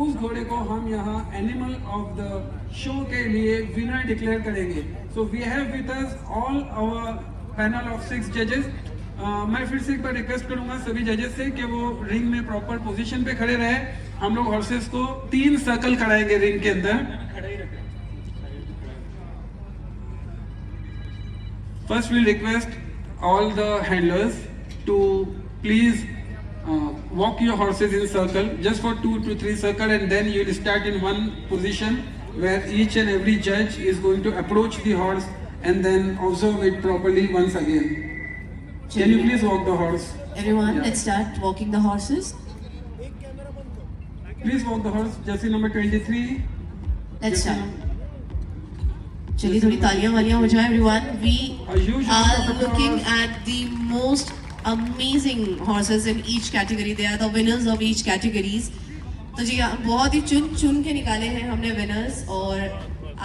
उस घोड़े को हम यहाँ एनिमल ऑफ द शो के लिए विनर डिक्लेयर करेंगे। So we have with us all our panel of 6 जजेस। मैं फिर से एक बार रिक्वेस्ट करूंगा सभी जजेस से कि वो रिंग में प्रॉपर पोजीशन पे खड़े रहे। हम लोग हॉर्सेस को 3 सर्कल कराएंगे रिंग के अंदर। First we request all the handlers to please walk your horses in circle just for 2 to 3 circle, and then you will start in one position where each and every judge is going to approach the horse and then observe it properly once again. Can you please walk the horse? Everyone, let's start walking the horses. Please walk the horse. Jersey number 23. Let's start. चलिए थोड़ी तालियां वालियां हो जाए everyone. We are looking at the most amazing horses in each category. They are the winners of each categories. तो जी बहुत ही चुन के निकाले हैं हमने winners, और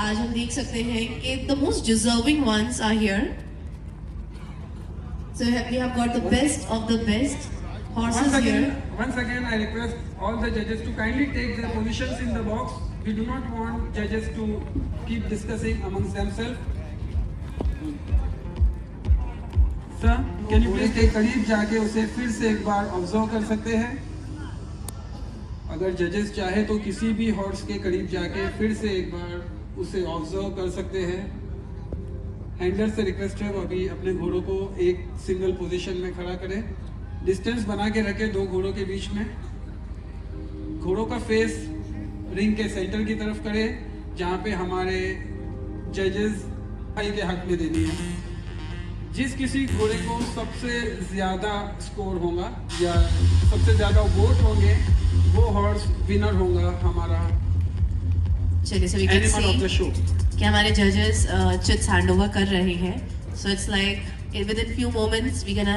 आज हम देख सकते हैं कि the most deserving ones are here. So we have got the best of the best horses here. Once again, I request all the judges to kindly take their positions in the box. We do not want judges to keep discussing amongst themselves. Sir, can you please एक करीब जाके उसे फिर से एक बार observe कर सकते हैं? अगर जजेस चाहे तो किसी भी हॉर्स के करीब जाके फिर से एक बार उसे ऑब्जर्व कर सकते हैं। हैंडलर से रिक्वेस्ट है वो अभी अपने घोड़ों को एक सिंगल पोजीशन में खड़ा करें, डिस्टेंस बना के रखें 2 घोड़ों के बीच में। घोड़ों का फेस रिंग के सेंटर की तरफ करें जहाँ पे हमारे जजेस भाई के हक में देनी है। जिस किसी घोड़े को सबसे ज्यादा स्कोर होगा या सबसे ज्यादा वोट होंगे वो हॉर्स विनर होगा हमारा एनिमल ऑफ द शो। कि हमारे जजेस चिट्स हैंड ओवर कर रहे हैं। So it's like within few moments we can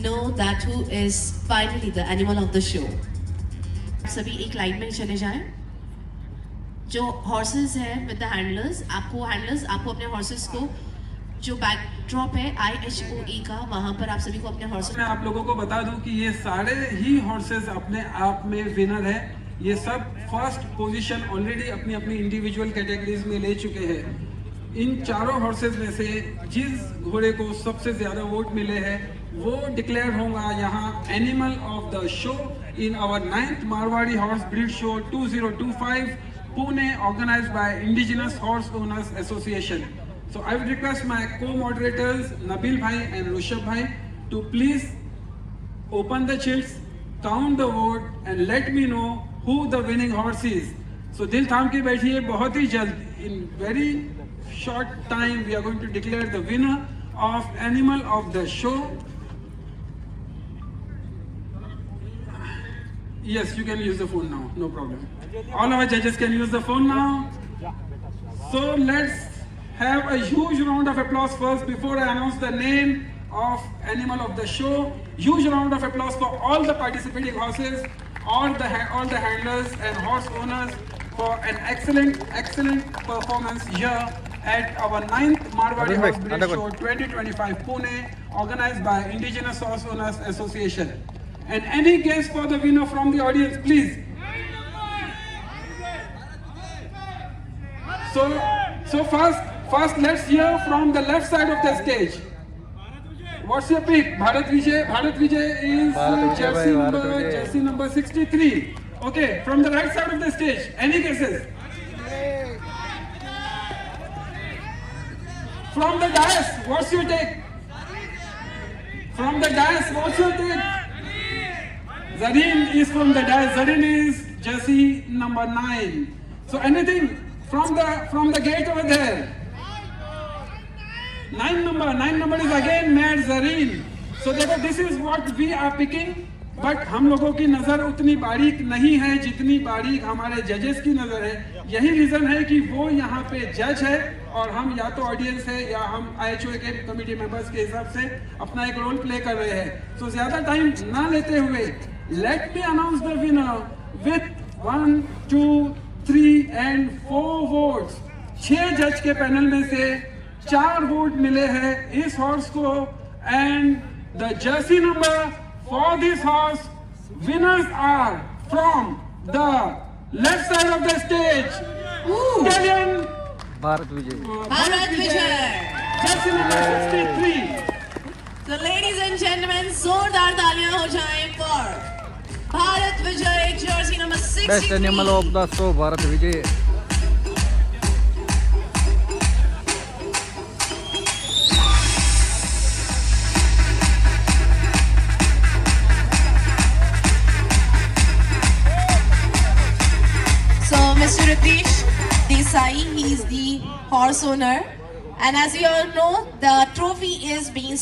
know that who is finally the animal of the show. सभी एक लाइन में चले जाएं। जो हॉर्सेस हैं विद द हैंडलर्स, आपको अपने हॉर्सेस को जो बैकड्रॉप है IHOE का, वहां पर आप सभी को अपने हॉर्सेस। मैं आप लोगों को बता दूं कि ये सारे ही हॉर्सेस अपने आप में विनर है। ये सब फर्स्ट पोजीशन ऑलरेडी अपनी अपनी इंडिविजुअल कैटेगरीज में ले चुके हैं। इन चारों हॉर्सेस में से जिस घोड़े को सबसे ज्यादा वोट मिले हैं वो डिक्लेयर होगा यहाँ animal of the show in our 9th Marwari horse breed show 2025 Pune, organised by indigenous horse owners association. So I would request my co-moderators Nabil Bhai and Rushabh Bhai to please open the chills, count the vote and let me know who the winning horse is. So दिल थाम के बैठिए, बहुत ही जल्द in very short time we are going to declare the winner of animal of the show. Yes, you can use the phone now, no problem. All our judges can use the phone now. So let's have a huge round of applause first before I announce the name of animal of the show. Huge round of applause for all the participating horses, all the handlers and horse owners for an excellent performance here at our 9th Marwadi Horse Breed Show 2025 Pune, organized by Indigenous Horse Owners Association. And any guess for the winner from the audience, please? So first let's hear from the left side of the stage. What's your pick? Bharat Vijay is jersey number 63. Okay, from the right side of the stage, any guesses? From the dais, what's your take? From the dais, what's your take? Zareen is from the dais. Zareen is jersey number 9. So anything from the gate over there? 9 number is again Mad Zareen. So देखो, this is what we are picking. But हम लोगों की नज़र उतनी बारीक नहीं है जितनी बारीक हमारे जजेस की नज़र है। यही रीज़न है कि वो यहाँ पे जज है और हम या तो ऑडियंस है या हम IHOA के कमेटी मेंबर्स के हिसाब से अपना एक रोल प्ले कर रहे हैं। So ज़्यादा टाइम ना लेते हुए let me announce the winner with 1, 2, 3 and 4 votes. 6 जज के पैनल में से 4 वोट मिले हैं इस हॉर्स को, and the Jersey number for this horse winners are from the left side of the stage, stallion Bharat Vijay Bharat Vijay. jersey number 63. So ladies and gentlemen, जोरदार तालियां हो जाएं for Bharat Vijay, jersey number 63. Best animal of the show Bharat Vijay So Mr. Ritesh Desai, he is the horse owner, and as you all know, the trophy is being